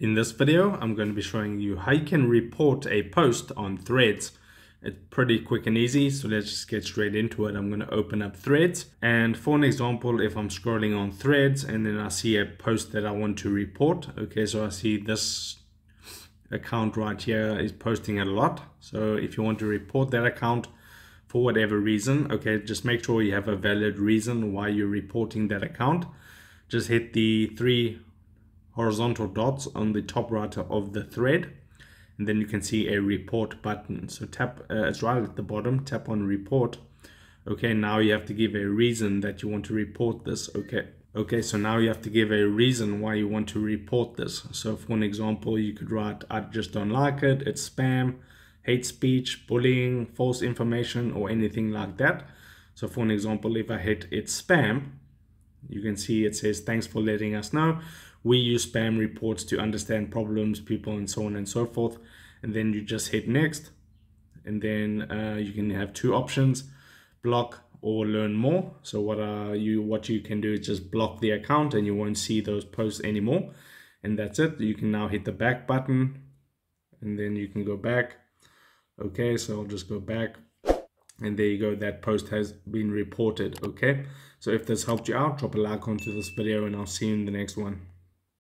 In this video, I'm going to be showing you how you can report a post on Threads. It's pretty quick and easy, so let's just get straight into it. I'm going to open up Threads, and for an example, if I'm scrolling on Threads and then I see a post that I want to report, okay, so I see this account right here is posting a lot. So if you want to report that account for whatever reason, okay, just make sure you have a valid reason why you're reporting that account. Just hit the three horizontal dots on the top right of the thread, and then you can see a report button. So tap, it's right at the bottom, tap on report. Okay, now you have to give a reason that you want to report this. Okay, so now you have to give a reason why you want to report this. So for an example, you could write, I just don't like it, it's spam, hate speech, bullying, false information, or anything like that. So for an example, if I hit it's spam, you can see it says, thanks for letting us know. We use spam reports to understand problems, people, and so on and so forth. And then you just hit next. And then you can have two options, block or learn more. So what you can do is just block the account and you won't see those posts anymore. And that's it. You can now hit the back button and then you can go back. Okay, so I'll just go back. And there you go, that post has been reported. Okay, so if this helped you out, drop a like onto this video and I'll see you in the next one.